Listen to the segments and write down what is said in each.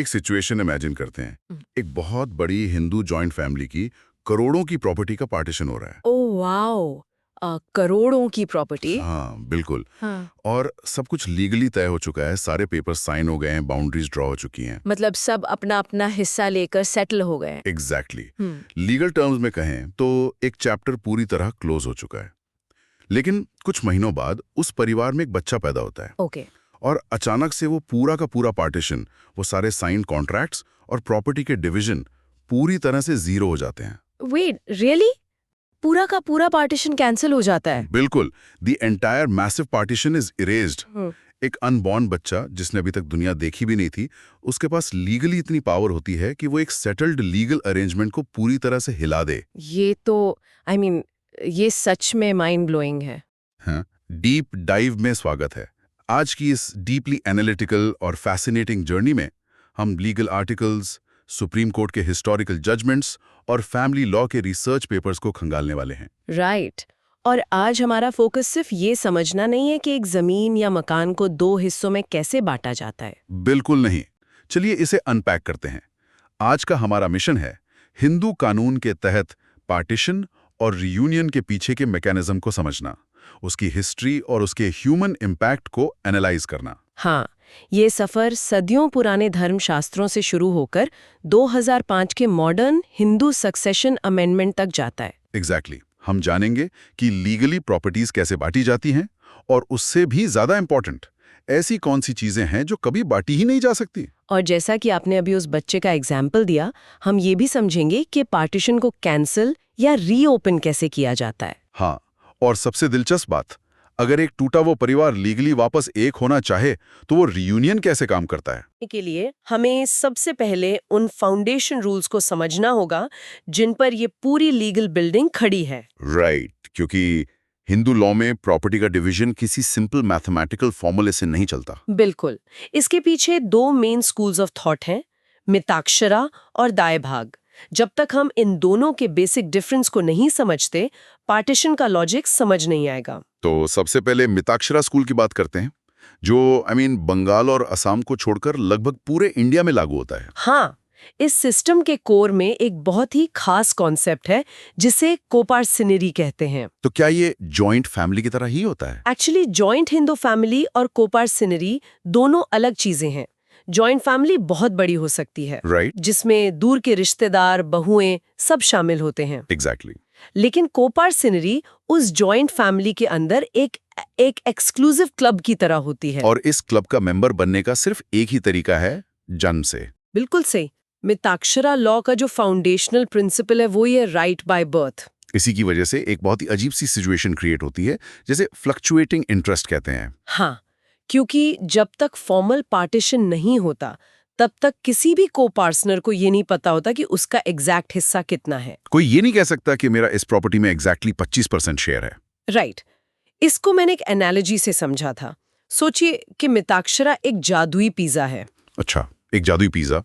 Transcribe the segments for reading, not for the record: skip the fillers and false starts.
एक situation imagine करते हैं। एक बहुत बड़ी हिंदू जॉइंट फैमिली की करोड़ों की प्रॉपर्टी का पार्टीशन हो रहा है। ओह वाओ, करोड़ों की प्रॉपर्टी। हाँ बिल्कुल। हाँ, और सब कुछ लीगली तय हो चुका है, सारे पेपर साइन हो गए हैं, बाउंड्रीज ड्रॉ हो चुकी हैं। मतलब सब अपना अपना हिस्सा लेकर सेटल हो गए। एग्जैक्टली हम्म। लीगल टर्म्स में कहें तो एक चैप्टर पूरी तरह क्लोज हो चुका है। लेकिन कुछ महीनों बाद उस परिवार में एक बच्चा पैदा होता है ओके। और अचानक से वो पूरा का पूरा पार्टीशन, वो सारे साइन कॉन्ट्रैक्ट्स और प्रॉपर्टी के डिवीजन पूरी तरह से जीरो हो जाते हैं। Wait, really? पूरा का पूरा पार्टीशन कैंसिल हो जाता है? बिल्कुल, the entire massive partition is erased. Hmm. एक अनबॉर्न बच्चा जिसने अभी तक दुनिया देखी भी नहीं थी, उसके पास लीगली इतनी पावर होती है कि वो एक सेटल्ड लीगल अरेंजमेंट को पूरी तरह से हिला दे। ये तो ये सच में माइंड ब्लोइंग है। हाँ, डीप डाइव में स्वागत है। आज की इस डीपली एनालिटिकल और फैसिनेटिंग जर्नी में हम लीगल आर्टिकल्स, सुप्रीम कोर्ट के हिस्टोरिकल जजमेंट्स और फैमिली लॉ के रिसर्च पेपर्स को खंगालने वाले हैं। राइट। और आज हमारा फोकस सिर्फ ये समझना नहीं है कि एक जमीन या मकान को दो हिस्सों में कैसे बांटा जाता है। बिल्कुल नहीं। चलिए इसे अनपैक करते हैं। आज का हमारा मिशन है हिंदू कानून के तहत पार्टीशन और रियूनियन के पीछे के मैकेनिज्म को समझना, उसकी हिस्ट्री और उसके ह्यूमन इम्पैक्ट को एनालाइज करना। हाँ, ये सफर सदियों पुराने धर्मशास्त्रों से शुरू होकर 2005 के मॉडर्न हिंदू सक्सेशन अमेंडमेंट तक जाता है। एग्जैक्टली हम जानेंगे कि लीगली प्रॉपर्टीज कैसे बांटी जाती हैं और उससे भी ज्यादा इंपॉर्टेंट ऐसी कौन सी चीजें हैं जो कभी बांटी ही नहीं जा सकती। और जैसा कि आपने अभी उस बच्चे का एग्जाम्पल दिया, हम ये भी समझेंगे कि पार्टीशन को कैंसिल या रीओपन कैसे किया जाता है। हाँ, और सबसे दिलचस्प बात, अगर एक टूटा वो परिवार लीगली वापस एक होना चाहे तो वो रियूनियन कैसे काम करता है। के लिए हमें सबसे पहले उन फाउंडेशन रूल्स को समझना होगा जिन पर ये पूरी लीगल बिल्डिंग खड़ी है। राइट, क्योंकि हिंदू लॉ में प्रॉपर्टी का डिवीजन किसी सिंपल मैथमेटिकल फॉर्मूले से नहीं चलता। बिल्कुल। इसके पीछे दो मेन स्कूल्स ऑफ थॉट हैं, मिताक्षरा और दायभाग। जब तक हम इन दोनों के बेसिक डिफरेंस को नहीं समझते, पार्टीशन का लॉजिक समझ नहीं आएगा। तो सबसे पहले मिताक्षरा स्कूल की बात करते हैं, जो बंगाल और असम को छोड़कर लगभग पूरे इंडिया में लागू होता है। हाँ, इस सिस्टम के कोर में एक बहुत ही खास कॉन्सेप्ट है जिसे कोपार्सिनरी कहते हैं। तो क्या ये जॉइंट फैमिली की तरह ही होता है? एक्चुअली जॉइंट हिंदू फैमिली और कोपार्सिनरी दोनों अलग चीजें हैं। जॉइंट फैमिली बहुत बड़ी हो सकती है, राइट, जिसमें दूर के रिश्तेदार, बहुएं सब शामिल होते हैं। एग्जैक्टली। लेकिन कोपार्सिनरी उस जॉइंट फैमिली के अंदर एक एक्सक्लूसिव क्लब की तरह होती है। और इस क्लब का मेंबर बनने का सिर्फ एक ही तरीका है, जन्म से। बिल्कुल सही। मिताक्षरा लॉ का जो फाउंडेशनल प्रिंसिपल है वो ये राइट बाय बर्थ। इसी की वजह से एक बहुत ही अजीब सी सिचुएशन क्रिएट होती है, जैसे फ्लक्चुएटिंग इंटरेस्ट कहते हैं। हाँ, क्योंकि जब तक फॉर्मल पार्टीशन नहीं होता तब तक किसी भी को पार्टनर को ये नहीं पता होता कि उसका एग्जैक्ट हिस्सा कितना है। कोई ये नहीं कह सकता कि मेरा इस प्रॉपर्टी में एग्जैक्टली 25% शेयर है। राइट। इसको मैंने एक एनालॉजी से समझा था। सोचिए कि मिताक्षरा एक जादुई पिज्जा है। अच्छा, एक जादुई पिज्जा,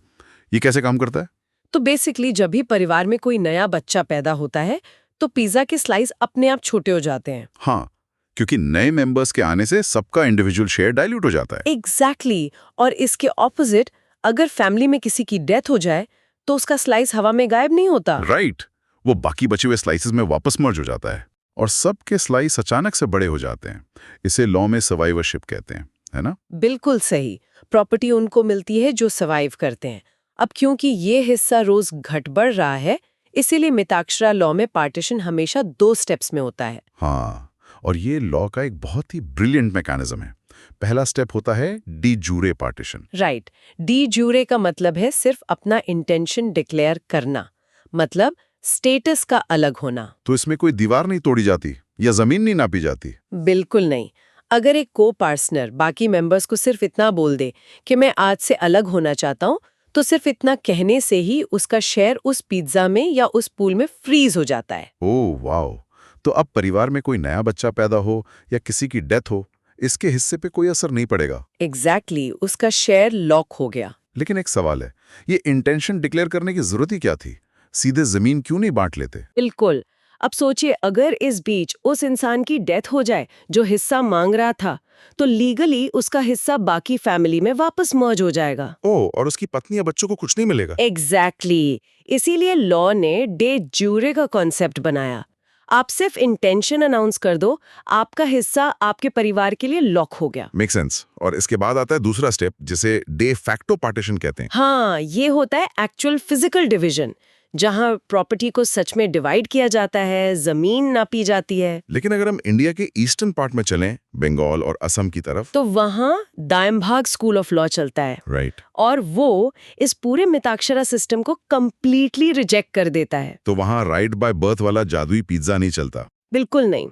ये कैसे काम करता है? तो बेसिकली जब भी परिवार में कोई नया बच्चा पैदा होता है तो पिज्जा के स्लाइस अपने आप छोटे हो जाते हैं। हाँ, क्योंकि नए मेंबर्स के आने से सबका इंडिविजुअल शेयर डाइल्यूट हो जाता है। एग्जैक्टली। और इसके ऑपोजिट, अगर फैमिली में किसी की डेथ हो जाए तो उसका स्लाइस हवा में गायब नहीं होता। राइट, वो बाकी बचे हुए स्लाइसेस में वापस मर्ज हो जाता है और सबके स्लाइस अचानक से बड़े हो जाते हैं। इसे लॉ में सर्वाइवरशिप कहते हैं, है ना? बिल्कुल सही। प्रॉपर्टी उनको मिलती है जो सर्वाइव करते हैं। अब क्योंकि ये हिस्सा रोज घट बढ़ रहा है, इसीलिए मिताक्षरा लॉ में पार्टीशन हमेशा 2 स्टेप्स में होता है। हाँ, और ये लॉ का एक बहुत ही ब्रिलियंट मैकेनिज्म है। पहला स्टेप होता है D jure partition. Right. D jure का मतलब है सिर्फ अपना इंटेंशन डिक्लेयर करना, मतलब स्टेटस का अलग होना। तो इसमें कोई दीवार नहीं तोड़ी जाती या जमीन नहीं नापी जाती? बिल्कुल नहीं। अगर एक को पार्टनर बाकी मेंबर्स को सिर्फ इतना बोल दे कि मैं आज से अलग होना चाहता हूँ, तो सिर्फ इतना कहने से ही उसका शेयर उस पिज्जा में या उस पूल में फ्रीज हो जाता है। Oh wow! तो अब परिवार में कोई नया बच्चा पैदा हो या किसी की डेथ हो, इसके हिस्से पे कोई असर नहीं पड़ेगा। एग्जैक्टली, उसका शेयर लॉक हो गया। लेकिन एक सवाल है, ये इंटेंशन डिक्लेयर करने की जरूरत ही क्या थी? सीधे जमीन क्यों नहीं बांट लेते? बिल्कुल। अब सोचिए, अगर इस बीच उस इंसान की डेथ हो जाए जो हिस्सा मांग रहा था, तो लीगली उसका हिस्सा बाकी फैमिली में वापस मर्ज हो जाएगा। ओह, और उसकी पत्नी या बच्चों को कुछ नहीं मिलेगा? एग्जैक्टली इसीलिए लॉ ने डे ज्यूरे का कॉन्सेप्ट बनाया। आप सिर्फ इंटेंशन अनाउंस कर दो, आपका हिस्सा आपके परिवार के लिए लॉक हो गया। Make sense. और इसके बाद आता है दूसरा स्टेप, जिसे डे फैक्टो पार्टीशन कहते हैं। हाँ, ये होता है एक्चुअल फिजिकल डिवीजन, जहां प्रॉपर्टी को सच में डिवाइड किया जाता है, जमीन नापी जाती है। लेकिन अगर हम इंडिया के ईस्टर्न पार्ट में चलें, बंगाल और असम की तरफ, तो वहां दायमभाग स्कूल ऑफ लॉ चलता है, राइट, और वो इस पूरे मिताक्षरा सिस्टम को कंप्लीटली रिजेक्ट कर देता है। तो वहां राइट बाय बर्थ वाला जादुई पिज्जा नहीं चलता। बिल्कुल नहीं।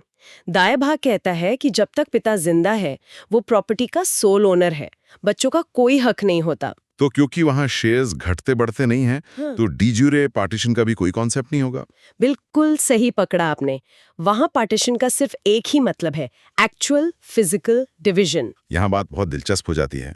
दाएं भाग कहता है कि जब तक पिता जिंदा है, वो प्रॉपर्टी का सोल ओनर है, बच्चों का कोई हक नहीं होता। तो क्योंकि वहां शेयर्स घटते बढ़ते नहीं हैं, हाँ। तो डी ज्यूरे पार्टीशन का भी कोई कॉन्सेप्ट नहीं होगा। बिल्कुल सही पकड़ा आपने। वहां पार्टीशन का सिर्फ एक ही मतलब है, एक्चुअल फिजिकल डिवीजन। यहाँ बात बहुत दिलचस्प हो जाती है,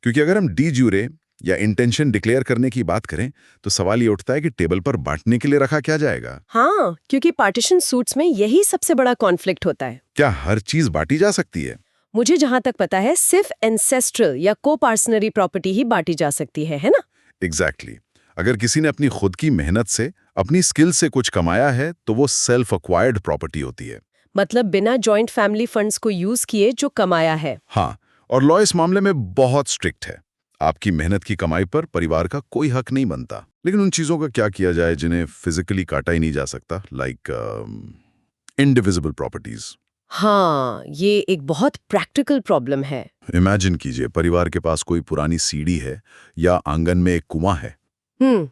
क्योंकि अगर हम डी ज्यूरे या इंटेंशन डिक्लेयर करने की बात करें, तो सवाल ये उठता है कि टेबल पर बांटने के लिए रखा क्या जाएगा? हाँ, क्योंकि पार्टीशन सूट्स में यही सबसे बड़ा कॉन्फ्लिक्ट होता है। क्या हर चीज बांटी जा सकती है? मुझे जहां तक पता है, सिर्फ एंसेस्ट्रल या को-पार्सनरी प्रॉपर्टी ही बांटी जा सकती है ना? एग्जैक्टली। अगर किसी ने अपनी खुद की मेहनत से, अपनी स्किल से कुछ कमाया है, तो वो सेल्फ अक्वायर्ड प्रॉपर्टी होती है। मतलब बिना जॉइंट फैमिली फंड्स को यूज किए जो कमाया है। हाँ, और लॉ इस मामले में बहुत स्ट्रिक्ट है। आपकी मेहनत की कमाई पर परिवार का कोई हक नहीं बनता। लेकिन उन चीजों का क्या किया जाए जिन्हें फिजिकली काटा ही नहीं जा सकता, लाइक इनडिविजिबल प्रॉपर्टीज। हाँ, ये एक बहुत प्रैक्टिकल प्रॉब्लम है। इमेजिन कीजिए, परिवार के पास कोई पुरानी सीढ़ी है या आंगन में एक कुआं है।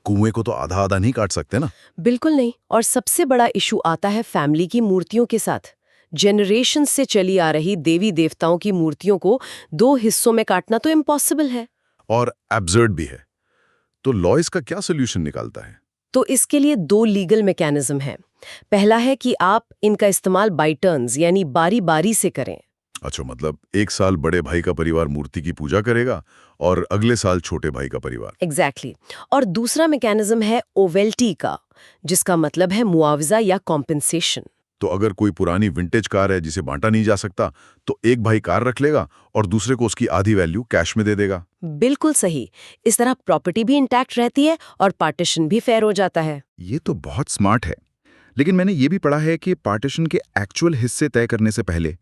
कुएं को तो आधा आधा नहीं काट सकते ना। बिल्कुल नहीं। और सबसे बड़ा इशू आता है फैमिली की मूर्तियों के साथ। जनरेशन से चली आ रही देवी देवताओं की मूर्तियों को दो हिस्सों में काटना तो इम्पॉसिबल है और एब्सर्ड भी है। तो लॉ इसका क्या सोल्यूशन निकालता है? तो इसके लिए दो लीगल मैकेनिज्म हैं। पहला है कि आप इनका इस्तेमाल बाय टर्न्स यानी बारी बारी से करें। अच्छा, मतलब एक साल बड़े भाई का परिवार मूर्ति की पूजा करेगा और अगले साल छोटे भाई का परिवार। एग्जैक्टली। और दूसरा मैकेनिज्म है ओवेल्टी का, जिसका मतलब है मुआवजा या कॉम्पेंसेशन। तो अगर कोई पुरानी विंटेज कार है जिसे बांटा नहीं जा सकता, तो एक भाई कार रख लेगा और दूसरे को उसकी आधी वैल्यू कैश में दे देगा। बिल्कुल सही। इस तरह प्रॉपर्टी भी इंटैक्ट रहती है और पार्टीशन भी फेयर हो जाता है। ये तो बहुत स्मार्ट है। लेकिन मैंने ये भी पढ़ा है कि पार्टीशन के एक्चुअल हिस्से तय करने से पहले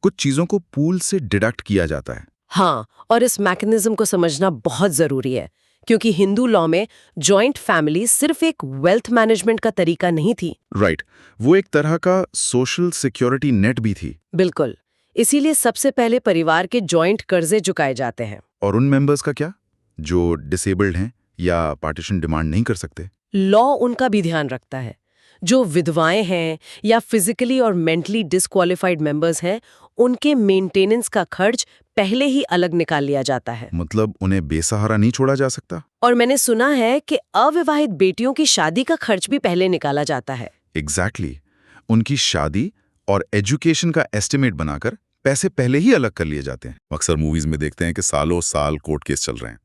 कुछ चीजों को पूल से डिडक्ट किया जाता है। हाँ, और इस मैकेनिज्म को समझना बहुत जरूरी है, क्योंकि हिंदू लॉ में जॉइंट फैमिली सिर्फ एक वेल्थ मैनेजमेंट का तरीका नहीं थी। राइट, वो एक तरह का सोशल सिक्योरिटी नेट भी थी। बिल्कुल। इसीलिए सबसे पहले परिवार के जॉइंट कर्जे चुकाए जाते हैं। और उन मेंबर्स का क्या, जो डिसेबल्ड हैं या पार्टीशन डिमांड नहीं कर सकते? लॉ उनका भी ध्यान रखता है। जो विधवाएं हैं या फिजिकली और मेंटली डिसक्वालिफाइड मेंबर्स हैं, उनके मेंटेनेंस का खर्च पहले ही अलग निकाल लिया जाता है। मतलब उन्हें बेसहारा नहीं छोड़ा जा सकता? और मैंने सुना है कि अविवाहित बेटियों की शादी का खर्च भी पहले निकाला जाता है। एग्जैक्टली। उनकी शादी और एजुकेशन का एस्टिमेट बनाकर पैसे पहले ही अलग कर लिए जाते हैं। अक्सर मूवीज में देखते हैं कि सालों साल कोर्ट केस चल रहे हैं।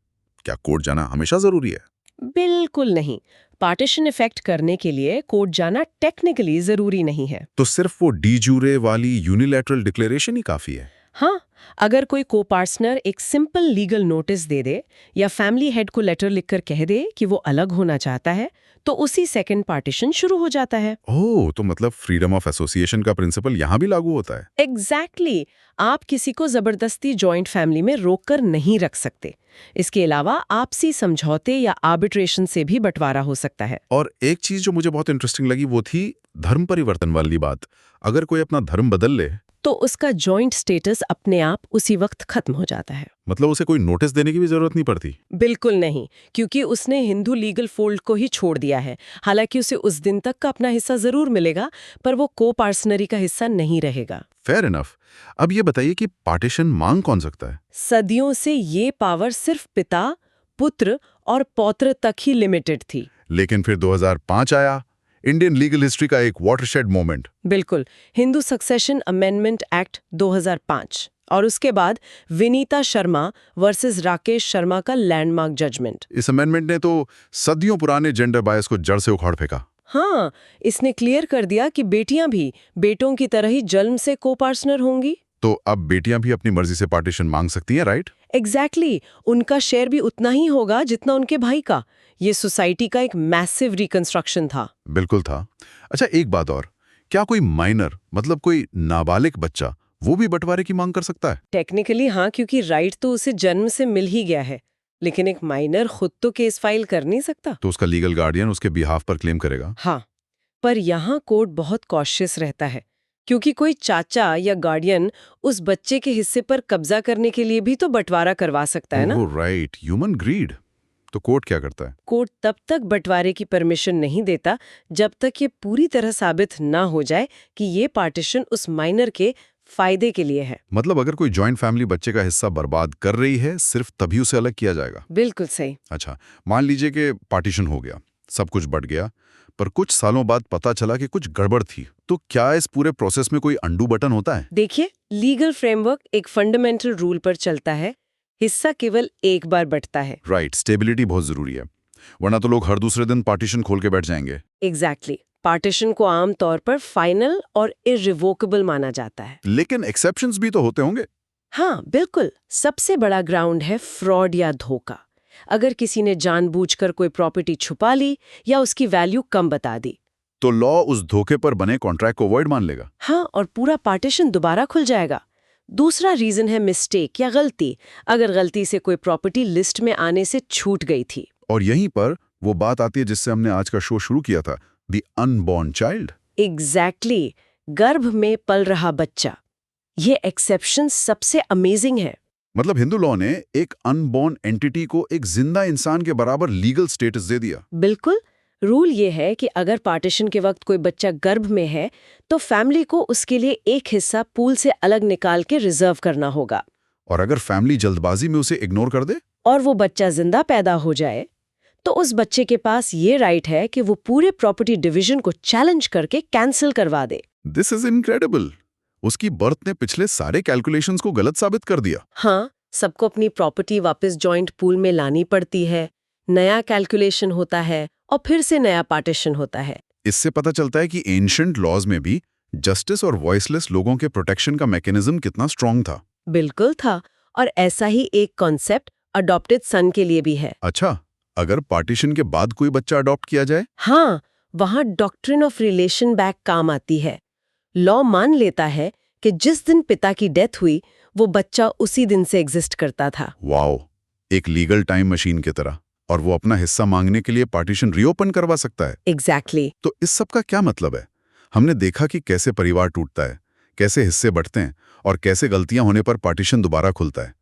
क्या कोर्ट जाना हमेशा जरूरी है? बिल्कुल नहीं। पार्टीशन इफेक्ट करने के लिए कोर्ट जाना टेक्निकली जरूरी नहीं है। तो सिर्फ वो डी ज्यूरे वाली यूनिलैटरल डिक्लेरेशन ही काफी है? हाँ, अगर कोई को-पार्टनर एक सिंपल लीगल नोटिस दे दे या फैमिली हेड को लेटर लिखकर कह दे कि वो अलग होना चाहता है, तो उसी सेकंड पार्टीशन शुरू हो जाता है। ओह, तो मतलब फ्रीडम ऑफ एसोसिएशन का प्रिंसिपल यहाँ भी लागू होता है? एग्जैक्टली। आप किसी को जबरदस्ती जॉइंट फैमिली में रोककर नहीं रख सकते। इसके अलावा आपसी समझौते या आर्बिट्रेशन से भी बंटवारा हो सकता है। और एक चीज जो मुझे बहुत इंटरेस्टिंग लगी वो थी धर्म परिवर्तन वाली बात। अगर कोई अपना धर्म बदल ले, तो उसका जॉइंट स्टेटस अपने आप उसी वक्त खत्म हो जाता है। मतलब उसे कोई नोटिस देने की भी जरूरत नहीं पड़ती? बिल्कुल नहीं, क्योंकि उसने हिंदू लीगल फोल्ड को ही छोड़ दिया है। हालांकि उसे उस दिन तक का अपना हिस्सा जरूर मिलेगा, पर वो को-पार्सनरी का हिस्सा नहीं रहेगा। Fair enough. अब ये बताइए कि पार्टीशन मांग कौन सकता है? सदियों से ये पावर सिर्फ पिता, पुत्र और पौत्र तक ही लिमिटेड थी। लेकिन फिर 2005 आया, इंडियन लीगल हिस्ट्री का एक वाटरशेड मोमेंट। बिल्कुल, हिंदू सक्सेशन अमेंडमेंट एक्ट 2005 और उसके बाद विनीता शर्मा वर्सेस राकेश शर्मा का लैंडमार्क जजमेंट। इस अमेंडमेंट ने तो सदियों पुराने जेंडर बायस को जड़ से उखाड़ फेंका। हाँ, इसने क्लियर कर दिया कि बेटियां भी बेटों की तरह ही जन्म से को पार्टनर होंगी। तो अब बेटियां भी अपनी मर्जी से पार्टीशन मांग सकती हैं, राइट? एग्जैक्टली, उनका शेयर भी उतना ही होगा जितना उनके भाई का। ये सोसाइटी का एक मैसिव रिकंस्ट्रक्शन था। बिल्कुल था। अच्छा, एक बात और, क्या कोई माइनर मतलब कोई नाबालिग बच्चा वो भी बंटवारे की मांग कर सकता है? टेक्निकली हाँ, क्योंकि राइट तो उसे जन्म से मिल ही गया है, लेकिन एक माइनर खुद तो केस फाइल कर नहीं सकता। तो उसका लीगल गार्डियन उसके बिहाफ पर क्लेम करेगा? हाँ, पर यहाँ कोर्ट बहुत कॉशियस रहता है, क्योंकि कोई चाचा या गार्डियन उस बच्चे के हिस्से पर कब्जा करने के लिए भी तो बंटवारा करवा सकता है ना। Oh right, human greed. तो कोर्ट क्या करता है? कोर्ट तब तक बंटवारे की परमिशन नहीं देता जब तक ये पूरी तरह साबित ना हो जाए कि ये पार्टीशन उस माइनर के फायदे के लिए है। मतलब अगर कोई जॉइंट फैमिली बच्चे का हिस्सा बर्बाद कर रही है, सिर्फ तभी उसे अलग किया जाएगा? बिल्कुल सही। अच्छा, मान लीजिए कि पार्टीशन हो गया, सब कुछ बट गया, पर कुछ सालों बाद पता चला कि कुछ गड़बड़ थी, तो क्या इस पूरे प्रोसेस में कोई अंडू बटन होता है? देखिए, लीगल फ्रेमवर्क एक फंडामेंटल रूल पर चलता है, हिस्सा केवल एक बार बंटता है। राइट, स्टेबिलिटी बहुत जरूरी है, वरना तो लोग हर दूसरे दिन पार्टीशन खोल के बैठ जाएंगे। एग्जैक्टली, पार्टीशन को आमतौर पर फाइनल और इररिवोकेबल माना जाता है। लेकिन एक्सेप्शंस भी तो होते होंगे। हाँ, बिल्कुल। सबसे बड़ा ग्राउंड है फ्रॉड या धोखा। अगर किसी ने जानबूझकर कोई प्रॉपर्टी छुपा ली या उसकी वैल्यू कम बता दी, तो लॉ उस धोखे पर बने कॉन्ट्रैक्ट को वॉइड मान लेगा। हाँ, और पूरा पार्टीशन दोबारा खुल जाएगा। दूसरा रीजन है मिस्टेक या गलती। अगर गलती से कोई प्रॉपर्टी लिस्ट में आने से छूट गई थी। और यहीं पर वो बात आती है जिससे हमने आज का शो शुरू किया था, द अनबॉर्न चाइल्ड। एग्जैक्टली, गर्भ में पल रहा बच्चा। ये एक्सेप्शन सबसे अमेजिंग है। मतलब हिंदू लॉ ने एक अनबॉर्न एंटिटी को एक जिंदा इंसान के बराबर लीगल स्टेटस दे दिया। बिल्कुल। रूल ये है कि अगर पार्टीशन के वक्त कोई बच्चा गर्भ में है तो फैमिली को उसके लिए एक हिस्सा पूल से अलग निकाल के रिजर्व करना होगा। और अगर फैमिली जल्दबाजी में उसे इग्नोर कर दे और वो बच्चा जिंदा पैदा हो जाए तो उस बच्चे के पास ये राइट है कि वो पूरे प्रॉपर्टी डिवीजन को चैलेंज करके कैंसिल करवा दे। This is incredible. उसकी बर्थ ने पिछले सारे कैलकुलेशंस को गलत साबित कर दिया। हाँ, सबको अपनी प्रॉपर्टी वापस जॉइंट पूल में लानी पड़ती है, नया कैलकुलेशन होता है और फिर से नया पार्टीशन होता है। इससे पता चलता है कि एंशिएंट लॉज में भी जस्टिस और वॉइसलेस लोगों के प्रोटेक्शन का मैकेनिज्म कितना स्ट्रांग था। बिल्कुल था। और ऐसा ही एक कॉन्सेप्ट अडॉप्टेड सन के लिए भी है। अच्छा, अगर पार्टीशन के बाद कोई बच्चा अडॉप्ट किया जाए? हाँ, वहाँ डॉक्ट्रिन ऑफ रिलेशन बैक काम आती है। लॉ मान लेता है कि जिस दिन पिता की डेथ हुई वो बच्चा उसी दिन से एग्जिस्ट करता था। वाओ, एक लीगल टाइम मशीन की तरह। और वो अपना हिस्सा मांगने के लिए पार्टीशन रीओपन करवा सकता है। एग्जैक्टली। तो इस सब का क्या मतलब है? हमने देखा कि कैसे परिवार टूटता है, कैसे हिस्से बढ़ते हैं और कैसे गलतियां होने पर पार्टीशन दोबारा खुलता है।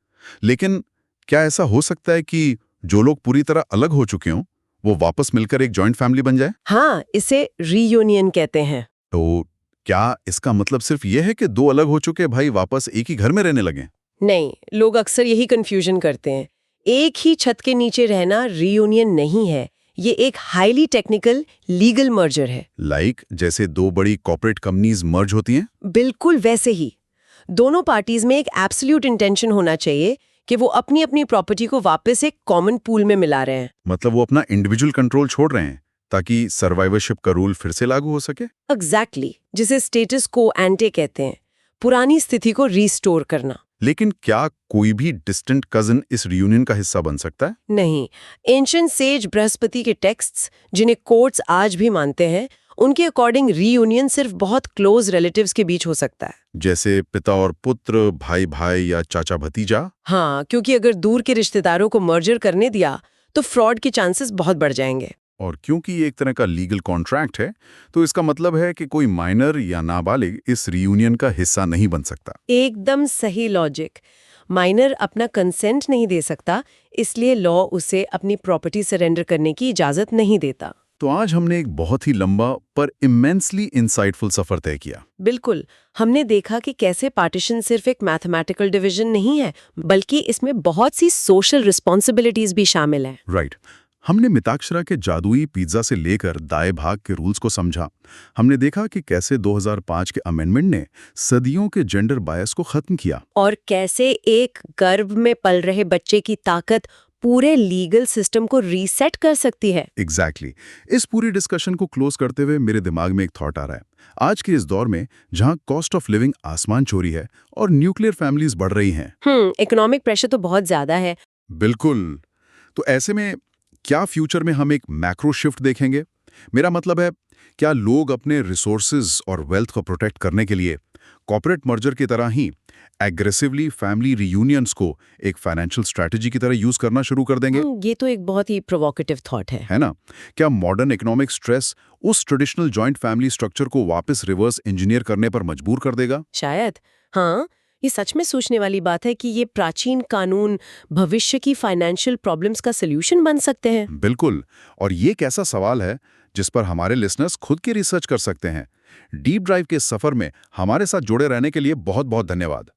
लेकिन क्या ऐसा हो सकता है कि जो लोग पूरी तरह अलग हो चुके हों वो वापस मिलकर एक जॉइंट फैमिली बन जाए? हाँ, इसे रीयूनियन कहते हैं। तो क्या इसका मतलब सिर्फ ये है कि दो अलग हो चुके भाई वापस एक ही घर में रहने लगे? नहीं, लोग अक्सर यही कंफ्यूजन करते हैं। एक ही छत के नीचे रहना रीयूनियन नहीं है, ये एक हाईली टेक्निकल लीगल मर्जर है। लाइक जैसे दो बड़ी कॉर्पोरेट कंपनीज मर्ज होती हैं? बिल्कुल वैसे ही। दोनों पार्टीज में एक एब्सोल्यूट इंटेंशन होना चाहिए कि वो अपनी अपनी प्रॉपर्टी को वापस एक कॉमन पूल में मिला रहे हैं। मतलब वो अपना इंडिविजुअल कंट्रोल छोड़ रहे हैं ताकि सर्वाइवरशिप का रूल फिर से लागू हो सके? एग्जैक्टली, जिसे स्टेटस को एंटे कहते हैं, पुरानी स्थिति को रीस्टोर करना। लेकिन क्या कोई भी डिस्टेंट कजन इस रियूनियन का हिस्सा बन सकता है? नहीं, एंशिएंट सेज बृहस्पति के टेक्स्ट्स जिन्हें कोर्ट्स आज भी मानते हैं, उनके अकॉर्डिंग रीयूनियन सिर्फ बहुत क्लोज रिलेटिव्स के बीच हो सकता है। जैसे पिता और पुत्र, भाई भाई या चाचा भतीजा? हाँ, क्योंकि अगर दूर के रिश्तेदारों को मर्जर करने दिया तो फ्रॉड के चांसेस बहुत बढ़ जाएंगे। और क्योंकि ये एक तरह का लीगल कॉन्ट्रैक्ट है तो इसका मतलब है कि कोई माइनर या नाबालिग इस रियूनियन का हिस्सा नहीं बन सकता। एकदम सही लॉजिक। माइनर अपना कंसेंट नहीं दे सकता, इसलिए लॉ उसे अपनी प्रॉपर्टी सरेंडर करने की इजाजत नहीं देता। तो आज हमने एक बहुत ही लंबा पर इमेंसली इंसाइटफुल सफर तय किया। बिल्कुल, हमने देखा कि कैसे पार्टीशन सिर्फ एक मैथमेटिकल डिवीजन नहीं है, बल्कि इसमें बहुत सी सोशल रिस्पॉन्सिबिलिटीज भी शामिल हैं। राइट। हमने मिताक्षरा के जादुई पिज्जा से लेकर दाएं भाग के रूल्स को समझा। हमने देखा कि कैसे 2005 के अमेंडमेंट ने सदियों के जेंडर बायस को खत्म किया और कैसे एक गर्भ में पल रहे बच्चे की ताकत पूरे लीगल सिस्टम को रीसेट कर सकती है। एग्जैक्टली इस पूरी डिस्कशन को क्लोज करते हुए मेरे दिमाग में एक थॉट आ रहा है। आज के इस दौर में जहां कॉस्ट ऑफ लिविंग आसमान छोड़ी है और न्यूक्लियर फैमिलीज बढ़ रही हैं। इकोनॉमिक प्रेशर तो बहुत ज्यादा है। बिल्कुल। तो ऐसे में क्या फ्यूचर में हम एक मैक्रो शिफ्ट देखेंगे? मेरा मतलब है, क्या लोग अपने रिसोर्सेज और वेल्थ को प्रोटेक्ट करने के लिए कॉर्पोरेट मर्जर की तरह ही एग्रेसिवली फैमिली रियूनियंस को एक फाइनेंशियल स्ट्रैटेजी की तरह यूज करना शुरू कर देंगे? ये तो एक बहुत ही प्रोवोकेटिव थॉट है ना? क्या मॉडर्न इकोनॉमिक स्ट्रेस उस ट्रेडिशनल जॉइंट फैमिली स्ट्रक्चर को वापस रिवर्स इंजीनियर करने पर मजबूर कर देगा? शायद। हाँ, ये सच में सोचने वाली बात है कि ये प्राचीन कानून भविष्य की फाइनेंशियल प्रॉब्लम्स का सलूशन बन सकते हैं। बिल्कुल। और ये एक ऐसा सवाल है जिस पर हमारे लिसनर्स खुद की रिसर्च कर सकते हैं। डीप ड्राइव के सफर में हमारे साथ जुड़े रहने के लिए बहुत बहुत धन्यवाद।